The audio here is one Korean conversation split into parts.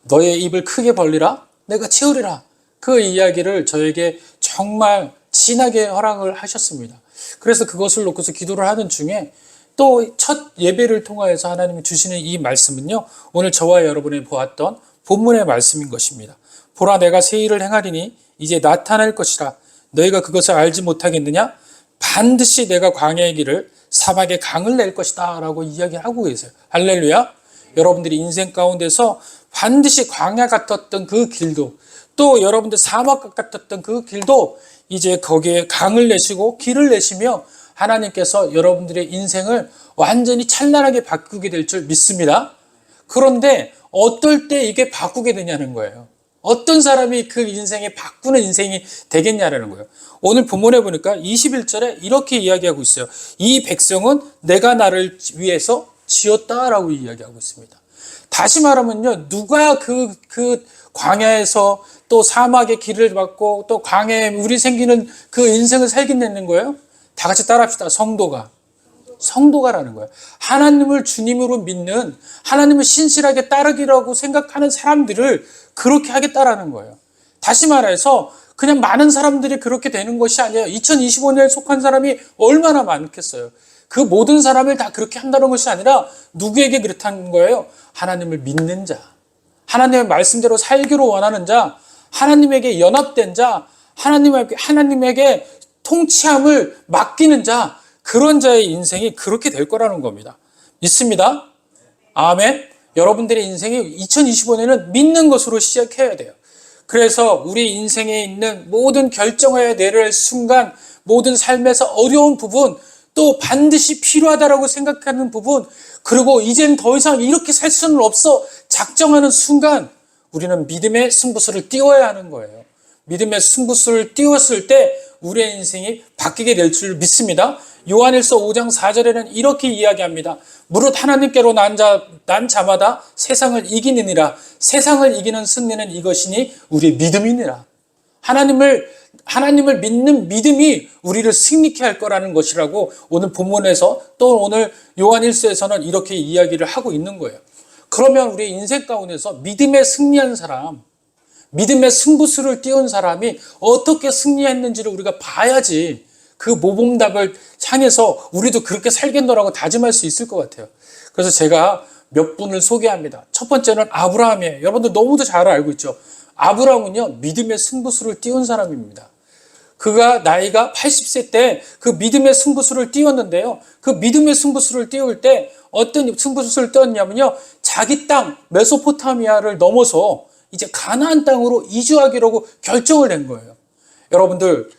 너의 입을 크게 벌리라 내가 채우리라. 그 이야기를 저에게 정말 진하게 허락을 하셨습니다. 그래서 그것을 놓고서 기도를 하는 중에 또 첫 예배를 통하여서 하나님이 주시는 이 말씀은요, 오늘 저와 여러분이 보았던 본문의 말씀인 것입니다. 보라, 내가 새 일을 행하리니 이제 나타날 것이라. 너희가 그것을 알지 못하겠느냐? 반드시 내가 광야의 길을 사막에 강을 낼 것이다 라고 이야기하고 계세요. 할렐루야. 여러분들이 인생 가운데서 반드시 광야 같았던 그 길도, 또 여러분들 사막 같았던 그 길도 이제 거기에 강을 내시고 길을 내시며 하나님께서 여러분들의 인생을 완전히 찬란하게 바꾸게 될 줄 믿습니다. 그런데 어떨 때 이게 바꾸게 되냐는 거예요. 어떤 사람이 그 인생에 바꾸는 인생이 되겠냐라는 거예요. 오늘 본문에 보니까 21절에 이렇게 이야기하고 있어요. 이 백성은 내가 나를 위해서 지었다라고 이야기하고 있습니다. 다시 말하면요, 누가 그 광야에서 또 사막의 길을 받고 또 광야에 물이 생기는 그 인생을 살겠다는 거예요? 다 같이 따라합시다. 성도가라는 거예요. 하나님을 주님으로 믿는, 하나님을 신실하게 따르기라고 생각하는 사람들을 그렇게 하겠다라는 거예요. 다시 말해서 그냥 많은 사람들이 그렇게 되는 것이 아니에요. 2025년에 속한 사람이 얼마나 많겠어요. 그 모든 사람을 다 그렇게 한다는 것이 아니라 누구에게 그렇다는 거예요? 하나님을 믿는 자, 하나님의 말씀대로 살기로 원하는 자, 하나님에게 연합된 자, 하나님에게 통치함을 맡기는 자, 그런 자의 인생이 그렇게 될 거라는 겁니다. 믿습니다. 아멘. 여러분들의 인생이 2025년은 믿는 것으로 시작해야 돼요. 그래서 우리 인생에 있는 모든 결정해야 될 순간, 모든 삶에서 어려운 부분, 또 반드시 필요하다라고 생각하는 부분, 그리고 이젠 더 이상 이렇게 살 수는 없어 작정하는 순간 우리는 믿음의 승부수를 띄워야 하는 거예요. 믿음의 승부수를 띄웠을 때 우리의 인생이 바뀌게 될 줄 믿습니다. 요한일서 5장 4절에는 이렇게 이야기합니다. 무릇 하나님께로 난 자마다 세상을 이기느니라. 세상을 이기는 승리는 이것이니 우리의 믿음이니라. 하나님을 믿는 믿음이 우리를 승리케 할 거라는 것이라고 오늘 본문에서 또 오늘 요한일서에서는 이렇게 이야기를 하고 있는 거예요. 그러면 우리 인생 가운데서 믿음에 승리한 사람, 믿음의 승부수를 띄운 사람이 어떻게 승리했는지를 우리가 봐야지 그 모범답을 향해서 우리도 그렇게 살겠노라고 다짐할 수 있을 것 같아요. 그래서 제가 몇 분을 소개합니다. 첫 번째는 아브라함이에요. 여러분들 너무도 잘 알고 있죠. 아브라함은요, 믿음의 승부수를 띄운 사람입니다. 그가 나이가 80세 때 그 믿음의 승부수를 띄웠는데요. 그 믿음의 승부수를 띄울 때 어떤 승부수를 띄웠냐면요, 자기 땅 메소포타미아를 넘어서 이제 가나안 땅으로 이주하기로 결정을 낸 거예요. 여러분들,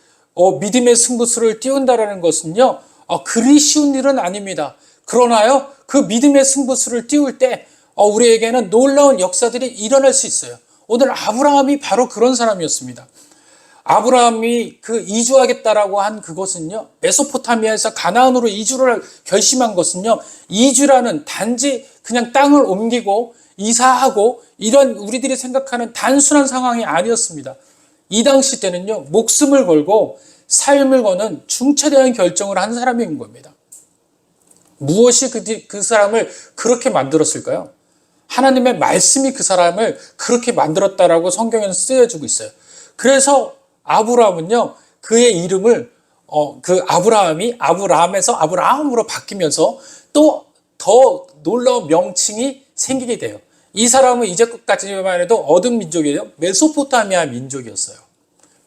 믿음의 승부수를 띄운다라는 것은요, 그리 쉬운 일은 아닙니다. 그러나요, 그 믿음의 승부수를 띄울 때 우리에게는 놀라운 역사들이 일어날 수 있어요. 오늘 아브라함이 바로 그런 사람이었습니다. 아브라함이 그 이주하겠다라고 한 그것은요, 메소포타미아에서 가나안으로 이주를 결심한 것은요, 이주라는 단지 그냥 땅을 옮기고 이사하고 이런 우리들이 생각하는 단순한 상황이 아니었습니다. 이 당시 때는요, 목숨을 걸고 삶을 거는 중차대한 결정을 한 사람인 겁니다. 무엇이 그 사람을 그렇게 만들었을까요? 하나님의 말씀이 그 사람을 그렇게 만들었다라고 성경에는 쓰여지고 있어요. 그래서 아브라함은요, 그의 이름을 그 아브라함이 아브라함에서 아브라함으로 바뀌면서 또 더 놀라운 명칭이 생기게 돼요. 이 사람은 이제까지만 해도 어떤 민족이에요? 메소포타미아 민족이었어요.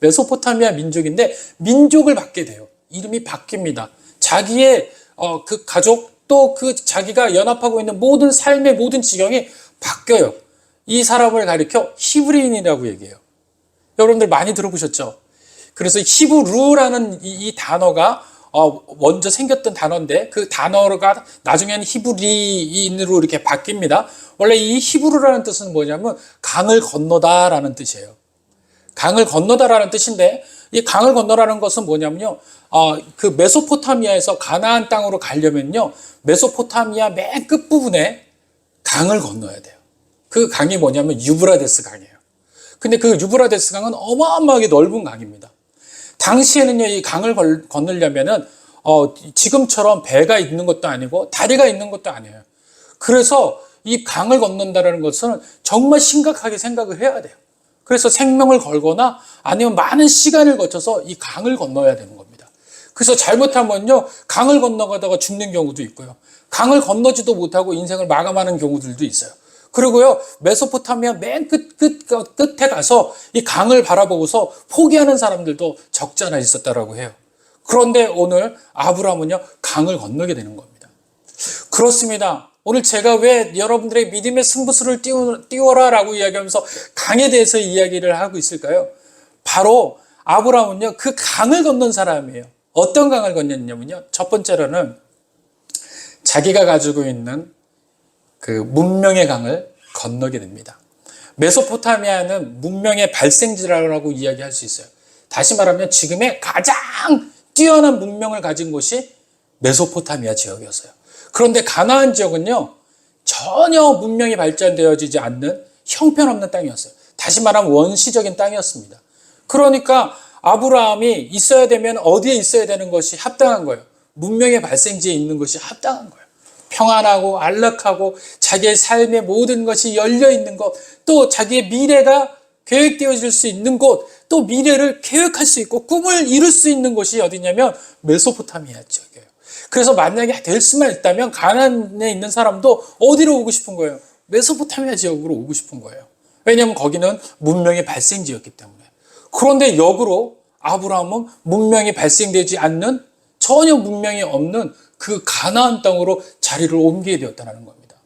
메소포타미아 민족인데 민족을 받게 돼요. 이름이 바뀝니다. 자기의 그 가족, 또 그 자기가 연합하고 있는 모든 삶의 모든 지경이 바뀌어요. 이 사람을 가리켜 히브리인이라고 얘기해요. 여러분들 많이 들어보셨죠? 그래서 히브루라는 이 단어가 먼저 생겼던 단어인데 그 단어가 나중에는 히브리인으로 이렇게 바뀝니다. 원래 이 히브루라는 뜻은 뭐냐면 강을 건너다라는 뜻이에요. 강을 건너다라는 뜻인데 이 강을 건너라는 것은 뭐냐면요, 그 메소포타미아에서 가나안 땅으로 가려면요, 메소포타미아 맨 끝부분에 강을 건너야 돼요. 그 강이 뭐냐면 유브라데스 강이에요. 근데 그 유브라데스 강은 어마어마하게 넓은 강입니다. 당시에는요, 이 강을 건너려면은 지금처럼 배가 있는 것도 아니고 다리가 있는 것도 아니에요. 그래서 이 강을 건넌다는 것은 정말 심각하게 생각을 해야 돼요. 그래서 생명을 걸거나 아니면 많은 시간을 거쳐서 이 강을 건너야 되는 겁니다. 그래서 잘못하면요, 강을 건너가다가 죽는 경우도 있고요. 강을 건너지도 못하고 인생을 마감하는 경우들도 있어요. 그리고요, 메소포타미아 맨 끝에 가서 이 강을 바라보고서 포기하는 사람들도 적지 않아 있었다라고 해요. 그런데 오늘 아브라함은요, 강을 건너게 되는 겁니다. 그렇습니다. 오늘 제가 왜 여러분들의 믿음의 승부수를 띄워라라고 이야기하면서 강에 대해서 이야기를 하고 있을까요? 바로 아브라함은요, 그 강을 건넌 사람이에요. 어떤 강을 건넜냐면요, 첫 번째로는 자기가 가지고 있는 그 문명의 강을 건너게 됩니다. 메소포타미아는 문명의 발생지라고 이야기할 수 있어요. 다시 말하면 지금의 가장 뛰어난 문명을 가진 곳이 메소포타미아 지역이었어요. 그런데 가나안 지역은요, 전혀 문명이 발전되어지지 않는 형편없는 땅이었어요. 다시 말하면 원시적인 땅이었습니다. 그러니까 아브라함이 있어야 되면 어디에 있어야 되는 것이 합당한 거예요. 문명의 발생지에 있는 것이 합당한 거예요. 평안하고 안락하고 자기의 삶의 모든 것이 열려있는 것, 또 자기의 미래가 계획되어질 수 있는 곳, 또 미래를 계획할 수 있고 꿈을 이룰 수 있는 곳이 어디냐면 메소포타미아 지역이에요. 그래서 만약에 될 수만 있다면 가나안에 있는 사람도 어디로 오고 싶은 거예요? 메소포타미아 지역으로 오고 싶은 거예요. 왜냐하면 거기는 문명의 발생지였기 때문에. 그런데 역으로 아브라함은 문명이 발생되지 않는, 전혀 문명이 없는 그 가나안 땅으로 자리를 옮기게 되었다는 겁니다.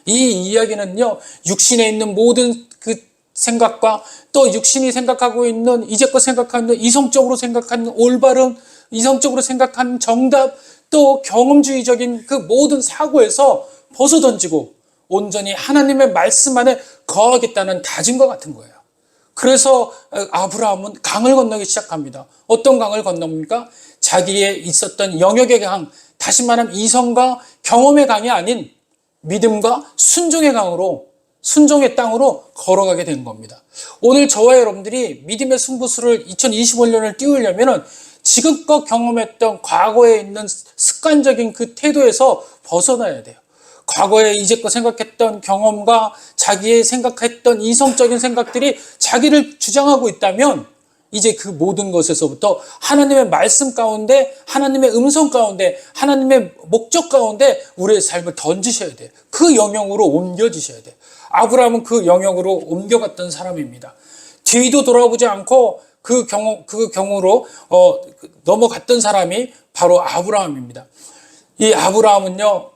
이 이야기는요, 육신에 있는 모든 그 생각과 또 육신이 생각하고 있는, 이제껏 생각하는 이성적으로 생각하는 올바른, 이성적으로 생각하는 정답, 또 경험주의적인 그 모든 사고에서 벗어던지고 온전히 하나님의 말씀 안에 거하겠다는 다짐과 같은 거예요. 그래서 아브라함은 강을 건너기 시작합니다. 어떤 강을 건넙니까? 자기의 있었던 영역의 강, 다시 말하면 이성과 경험의 강이 아닌 믿음과 순종의 강으로, 순종의 땅으로 걸어가게 된 겁니다. 오늘 저와 여러분들이 믿음의 승부수를 2025년을 띄우려면 지금껏 경험했던 과거에 있는 습관적인 그 태도에서 벗어나야 돼요. 과거에 이제껏 생각했던 경험과 자기의 생각했던 이성적인 생각들이 자기를 주장하고 있다면 이제 그 모든 것에서부터 하나님의 말씀 가운데, 하나님의 음성 가운데, 하나님의 목적 가운데 우리의 삶을 던지셔야 돼요. 그 영역으로 옮겨지셔야 돼요. 아브라함은 그 영역으로 옮겨갔던 사람입니다. 뒤도 돌아보지 않고 그 경우로 넘어갔던 사람이 바로 아브라함입니다. 이 아브라함은요,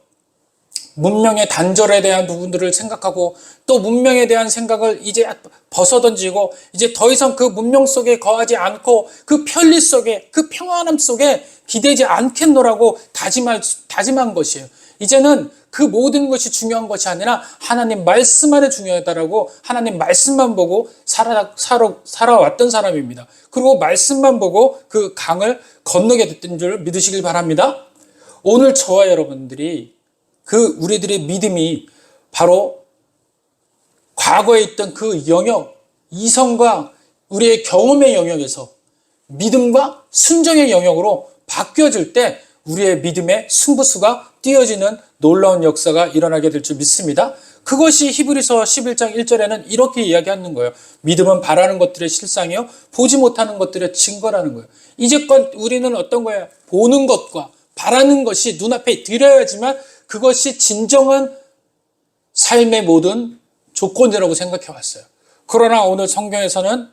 문명의 단절에 대한 부분들을 생각하고 또 문명에 대한 생각을 이제 벗어던지고 이제 더 이상 그 문명 속에 거하지 않고 그 편리 속에, 그 평안함 속에 기대지 않겠노라고 다짐한 것이에요. 이제는 그 모든 것이 중요한 것이 아니라 하나님 말씀 안에 중요하다라고 하나님 말씀만 보고 살아왔던 사람입니다. 그리고 말씀만 보고 그 강을 건너게 됐던 줄 믿으시길 바랍니다. 오늘 저와 여러분들이 그 우리들의 믿음이 바로 과거에 있던 그 영역, 이성과 우리의 경험의 영역에서 믿음과 순종의 영역으로 바뀌어질 때 우리의 믿음의 승부수가 띄어지는 놀라운 역사가 일어나게 될 줄 믿습니다. 그것이 히브리서 11장 1절에는 이렇게 이야기하는 거예요. 믿음은 바라는 것들의 실상이요, 보지 못하는 것들의 증거라는 거예요. 이제껏 우리는 어떤 거예요? 보는 것과 바라는 것이 눈앞에 들어야지만 그것이 진정한 삶의 모든 조건이라고 생각해 왔어요. 그러나 오늘 성경에서는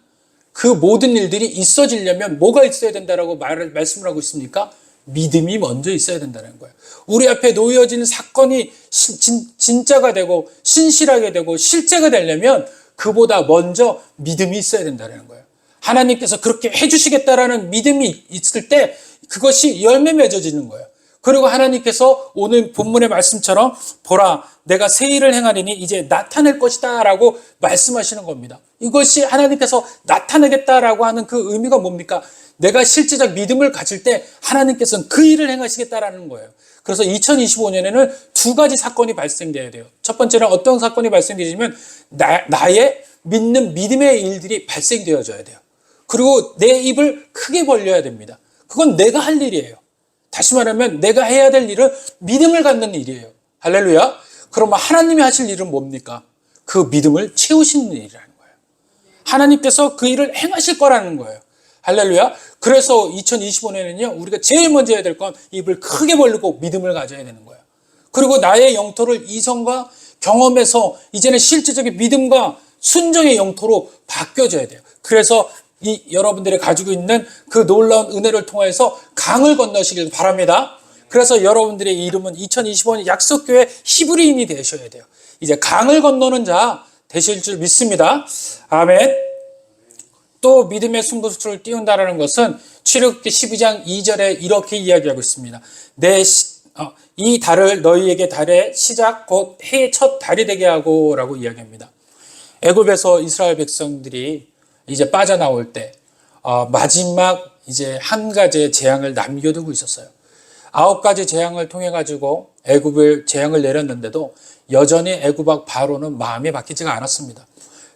그 모든 일들이 있어지려면 뭐가 있어야 된다라고 말씀을 하고 있습니까? 믿음이 먼저 있어야 된다는 거예요. 우리 앞에 놓여진 사건이 진짜가 되고 신실하게 되고 실제가 되려면 그보다 먼저 믿음이 있어야 된다는 거예요. 하나님께서 그렇게 해주시겠다라는 믿음이 있을 때 그것이 열매 맺어지는 거예요. 그리고 하나님께서 오늘 본문의 말씀처럼 보라, 내가 새 일을 행하리니 이제 나타낼 것이다 라고 말씀하시는 겁니다. 이것이 하나님께서 나타내겠다라고 하는 그 의미가 뭡니까? 내가 실제적 믿음을 가질 때 하나님께서는 그 일을 행하시겠다라는 거예요. 그래서 2025년에는 두 가지 사건이 발생돼야 돼요. 첫 번째는 어떤 사건이 발생되냐면 나의 믿는 믿음의 일들이 발생되어져야 돼요. 그리고 내 입을 크게 벌려야 됩니다. 그건 내가 할 일이에요. 다시 말하면 내가 해야 될 일은 믿음을 갖는 일이에요. 할렐루야. 그러면 하나님이 하실 일은 뭡니까? 그 믿음을 채우시는 일이라는 거예요. 하나님께서 그 일을 행하실 거라는 거예요. 할렐루야. 그래서 2025년에는요, 우리가 제일 먼저 해야 될 건 입을 크게 벌리고 믿음을 가져야 되는 거예요. 그리고 나의 영토를 이성과 경험에서 이제는 실질적인 믿음과 순종의 영토로 바뀌어져야 돼요. 그래서 여러분들이 가지고 있는 그 놀라운 은혜를 통해서 강을 건너시길 바랍니다. 그래서 여러분들의 이름은 2025년 약속교회 히브리인이 되셔야 돼요. 이제 강을 건너는 자 되실 줄 믿습니다. 아멘. 또 믿음의 승부수를 띄운다는 것은 출애굽기 12장 2절에 이렇게 이야기하고 있습니다. 이 달을 너희에게 달의 시작 곧 해의 첫 달이 되게 하고 라고 이야기합니다. 애굽에서 이스라엘 백성들이 이제 빠져나올 때 마지막 이제 한 가지의 재앙을 남겨두고 있었어요. 9가지 재앙을 통해 가지고 애굽을 재앙을 내렸는데도 여전히 애굽 왕 바로는 마음이 바뀌지가 않았습니다.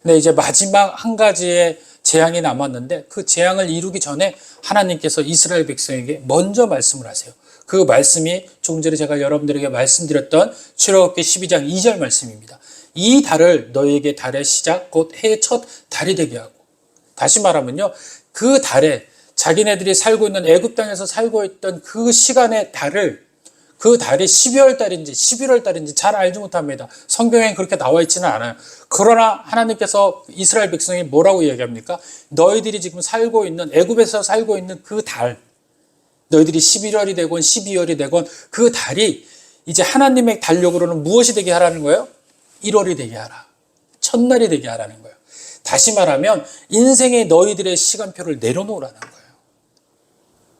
근데 이제 마지막 한 가지의 재앙이 남았는데 그 재앙을 이루기 전에 하나님께서 이스라엘 백성에게 먼저 말씀을 하세요. 그 말씀이 조금 전에 제가 여러분들에게 말씀드렸던 출애굽기 12장 2절 말씀입니다. 이 달을 너희에게 달의 시작 곧 해의 첫 달이 되게 하고, 다시 말하면요, 그 달에 자기네들이 살고 있는 애굽 땅에서 살고 있던 그 시간의 달을, 그 달이 12월 달인지 11월 달인지 잘 알지 못합니다. 성경에 그렇게 나와 있지는 않아요. 그러나 하나님께서 이스라엘 백성이 뭐라고 이야기합니까? 너희들이 지금 살고 있는, 애굽에서 살고 있는 그 달, 너희들이 11월이 되건 12월이 되건 그 달이 이제 하나님의 달력으로는 무엇이 되게 하라는 거예요? 1월이 되게 하라. 첫날이 되게 하라는 거예요. 다시 말하면 인생의 너희들의 시간표를 내려놓으라는 거예요.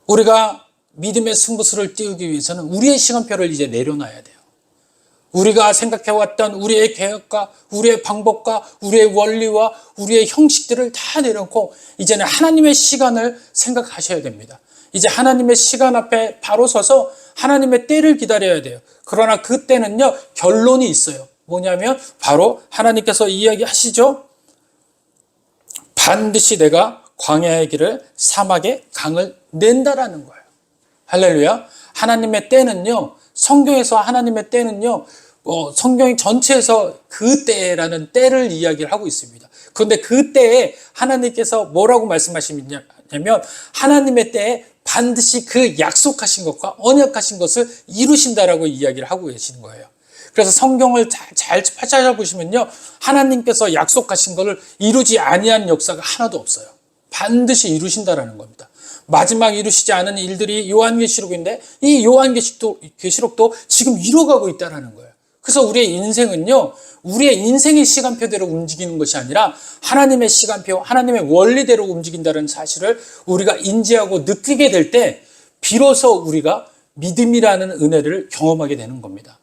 우리가 믿음의 승부수를 띄우기 위해서는 우리의 시간표를 이제 내려놔야 돼요. 우리가 생각해왔던 우리의 계획과 우리의 방법과 우리의 원리와 우리의 형식들을 다 내려놓고 이제는 하나님의 시간을 생각하셔야 됩니다. 이제 하나님의 시간 앞에 바로 서서 하나님의 때를 기다려야 돼요. 그러나 그 때는요, 결론이 있어요. 뭐냐면 바로 하나님께서 이야기하시죠. 반드시 내가 광야의 길을 사막의 강을 낸다라는 거예요. 할렐루야. 하나님의 때는요, 성경에서 하나님의 때는요, 성경 전체에서 그 때라는 때를 이야기를 하고 있습니다. 그런데 그 때에 하나님께서 뭐라고 말씀하시냐면 하나님의 때에 반드시 그 약속하신 것과 언약하신 것을 이루신다라고 이야기를 하고 계시는 거예요. 그래서 성경을 잘 찾아보시면요, 하나님께서 약속하신 것을 이루지 아니한 역사가 하나도 없어요. 반드시 이루신다라는 겁니다. 마지막 이루시지 않은 일들이 요한계시록인데 이 요한계시록도 지금 이루어가고 있다는 거예요. 그래서 우리의 인생은요, 우리의 인생의 시간표대로 움직이는 것이 아니라 하나님의 시간표, 하나님의 원리대로 움직인다는 사실을 우리가 인지하고 느끼게 될 때 비로소 우리가 믿음이라는 은혜를 경험하게 되는 겁니다.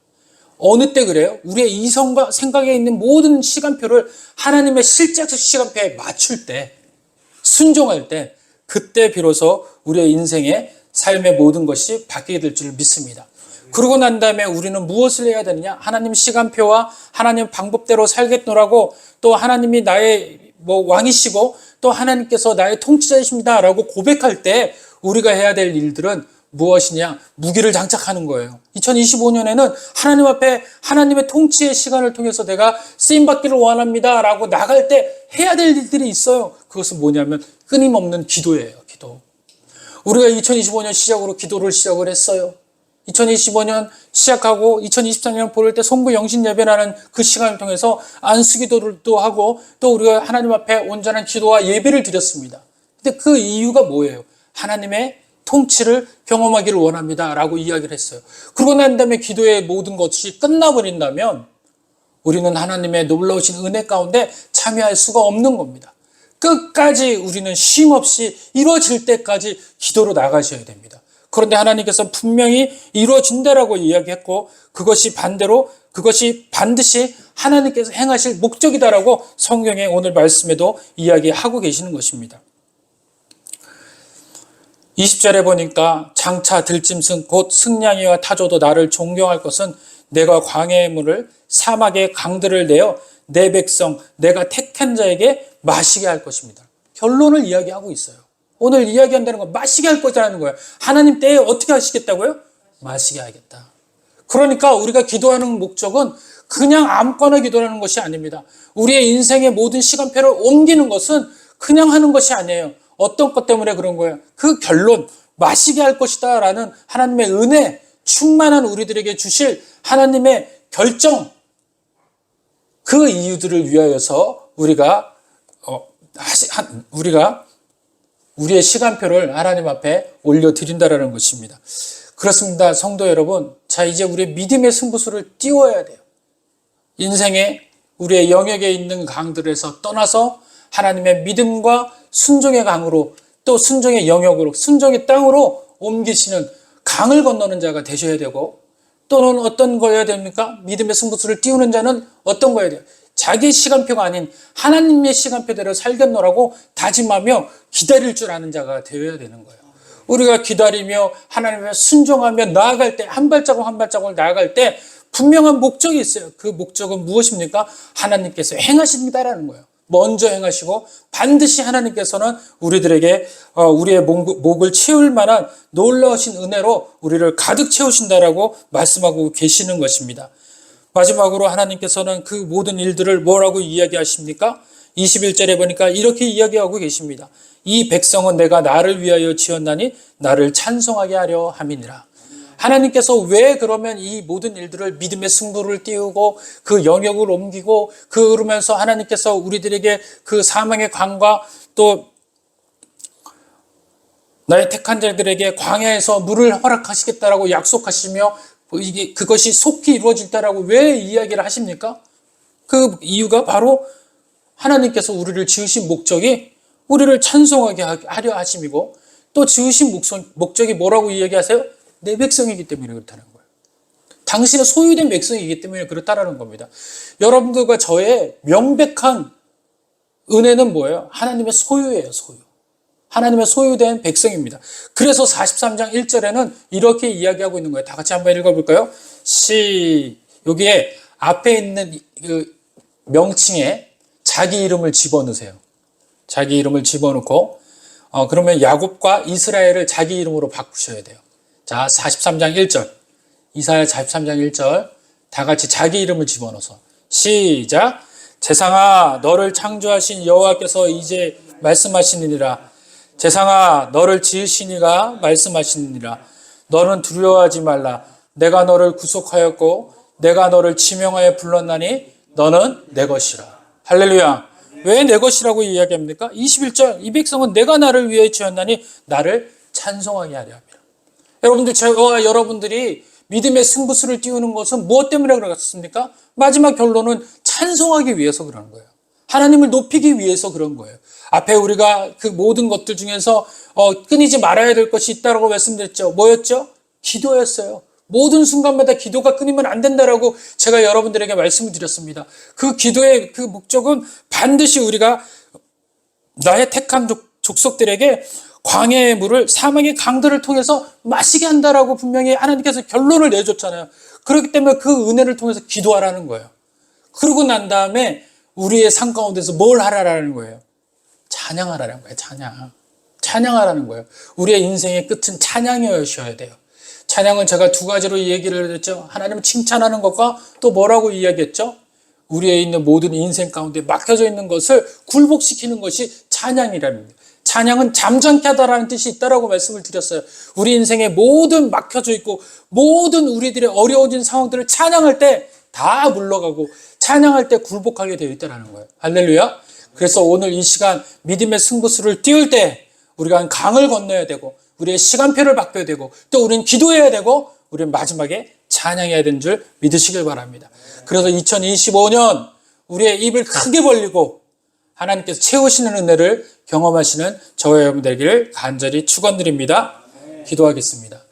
어느 때 그래요? 우리의 이성과 생각에 있는 모든 시간표를 하나님의 실제적 시간표에 맞출 때, 순종할 때, 그때 비로소 우리의 인생의 삶의 모든 것이 바뀌게 될 줄 믿습니다. 그러고 난 다음에 우리는 무엇을 해야 되느냐? 하나님 시간표와 하나님 방법대로 살겠노라고, 또 하나님이 나의 왕이시고 또 하나님께서 나의 통치자이십니다 라고 고백할 때 우리가 해야 될 일들은 무엇이냐? 무기를 장착하는 거예요. 2025년에는 하나님 앞에 하나님의 통치의 시간을 통해서 내가 쓰임받기를 원합니다 라고 나갈 때 해야 될 일들이 있어요. 그것은 뭐냐면 끊임없는 기도예요. 기도. 우리가 2025년 시작으로 기도를 시작을 했어요. 2025년 시작하고 2023년 보낼 때 성부 영신 예배라는 그 시간을 통해서 안수기도도 하고 또 우리가 하나님 앞에 온전한 기도와 예배를 드렸습니다. 근데 그 이유가 뭐예요? 하나님의 통치를 경험하기를 원합니다 라고 이야기를 했어요. 그러고 난 다음에 기도의 모든 것이 끝나버린다면 우리는 하나님의 놀라우신 은혜 가운데 참여할 수가 없는 겁니다. 끝까지 우리는 쉼 없이 이루어질 때까지 기도로 나가셔야 됩니다. 그런데 하나님께서 분명히 이루어진다라고 이야기했고 그것이 반드시 하나님께서 행하실 목적이다라고 성경의 오늘 말씀에도 이야기하고 계시는 것입니다. 20절에 보니까 장차 들짐승 곧 승냥이와 타조도 나를 존경할 것은 내가 광야의 물을 사막의 강들을 내어 내 백성 내가 택한 자에게 마시게 할 것입니다. 결론을 이야기하고 있어요. 오늘 이야기한다는 건 마시게 할 거라는 거예요. 하나님 때에 어떻게 하시겠다고요? 마시게 하겠다. 그러니까 우리가 기도하는 목적은 그냥 아무거나 기도하는 것이 아닙니다. 우리의 인생의 모든 시간표를 옮기는 것은 그냥 하는 것이 아니에요. 어떤 것 때문에 그런 거예요? 그 결론, 마시게 할 것이다 라는 하나님의 은혜, 충만한 우리들에게 주실 하나님의 결정, 그 이유들을 위하여서 우리가 우리의 시간표를 하나님 앞에 올려드린다라는 것입니다. 그렇습니다. 성도 여러분. 자, 이제 우리의 믿음의 승부수를 띄워야 돼요. 인생의 우리의 영역에 있는 강들에서 떠나서 하나님의 믿음과 순종의 강으로, 또 순종의 영역으로, 순종의 땅으로 옮기시는 강을 건너는 자가 되셔야 되고, 또는 어떤 거여야 됩니까? 믿음의 승부수를 띄우는 자는 어떤 거여야 돼요? 자기 시간표가 아닌 하나님의 시간표대로 살겠노라고 다짐하며 기다릴 줄 아는 자가 되어야 되는 거예요. 우리가 기다리며 하나님의 순종하며 나아갈 때, 한 발자국 한 발자국을 나아갈 때 분명한 목적이 있어요. 그 목적은 무엇입니까? 하나님께서 행하십니다라는 거예요. 먼저 행하시고 반드시 하나님께서는 우리들에게 우리의 목을 채울 만한 놀라우신 은혜로 우리를 가득 채우신다라고 말씀하고 계시는 것입니다. 마지막으로 하나님께서는 그 모든 일들을 뭐라고 이야기하십니까? 21절에 보니까 이렇게 이야기하고 계십니다. 이 백성은 내가 나를 위하여 지었나니 나를 찬송하게 하려 함이니라. 하나님께서 왜 그러면 이 모든 일들을 믿음의 승부를 띄우고 그 영역을 옮기고 그러면서 하나님께서 우리들에게 그 사망의 강과 또 나의 택한 자들에게 광야에서 물을 허락하시겠다라고 약속하시며 그것이 속히 이루어질다라고 왜 이야기를 하십니까? 그 이유가 바로 하나님께서 우리를 지으신 목적이 우리를 찬송하게 하려 하심이고, 또 지으신 목적이 뭐라고 이야기하세요? 내 백성이기 때문에 그렇다는 거예요. 당신의 소유된 백성이기 때문에 그렇다는 겁니다. 여러분들과 저의 명백한 은혜는 뭐예요? 하나님의 소유예요, 소유. 하나님의 소유된 백성입니다. 그래서 43장 1절에는 이렇게 이야기하고 있는 거예요. 다 같이 한번 읽어볼까요? 여기에 앞에 있는 그 명칭에 자기 이름을 집어넣으세요. 자기 이름을 집어넣고, 그러면 야곱과 이스라엘을 자기 이름으로 바꾸셔야 돼요. 자, 43장 1절. 이사야 43장 1절. 다 같이 자기 이름을 집어넣어서. 시작. 제상아, 너를 창조하신 여호와께서 이제 말씀하시느니라. 제상아, 너를 지으신 이가 말씀하시느니라. 너는 두려워하지 말라. 내가 너를 구속하였고 내가 너를 지명하여 불렀나니 너는 내 것이라. 할렐루야. 왜 내 것이라고 이야기합니까? 21절. 이 백성은 내가 나를 위해 지었나니 나를 찬송하게 하려 합니다. 여러분들, 저와 여러분들이 믿음의 승부수를 띄우는 것은 무엇 때문에 그렇습니까? 마지막 결론은 찬송하기 위해서 그러는 거예요. 하나님을 높이기 위해서 그런 거예요. 앞에 우리가 그 모든 것들 중에서 끊이지 말아야 될 것이 있다고 말씀드렸죠. 뭐였죠? 기도였어요. 모든 순간마다 기도가 끊이면 안 된다라고 제가 여러분들에게 말씀을 드렸습니다. 그 기도의 그 목적은 반드시 우리가 나의 택한 족속들에게 광야의 물을 사망의 강들을 통해서 마시게 한다라고 분명히 하나님께서 결론을 내줬잖아요. 그렇기 때문에 그 은혜를 통해서 기도하라는 거예요. 그러고 난 다음에 우리의 삶 가운데서 뭘 하라라는 거예요? 찬양하라는 거예요. 찬양하라는 거예요. 우리의 인생의 끝은 찬양이어야 돼요. 찬양은 제가 두 가지로 얘기를 했죠. 하나님을 칭찬하는 것과 또 뭐라고 이야기했죠? 우리의 있는 모든 인생 가운데 막혀져 있는 것을 굴복시키는 것이 찬양이라는 거예요. 찬양은 잠잠케 하다라는 뜻이 있다라고 말씀을 드렸어요. 우리 인생에 모든 막혀져 있고 모든 우리들의 어려워진 상황들을 찬양할 때 다 물러가고 찬양할 때 굴복하게 되어 있다는 거예요. 할렐루야. 그래서 오늘 이 시간 믿음의 승부수를 띄울 때 우리가 강을 건너야 되고 우리의 시간표를 바꿔야 되고 또 우리는 기도해야 되고 우리는 마지막에 찬양해야 되는 줄 믿으시길 바랍니다. 그래서 2025년 우리의 입을 크게 벌리고 하나님께서 채우시는 은혜를 경험하시는 저와 여러분 되기를 간절히 축원드립니다. 기도하겠습니다.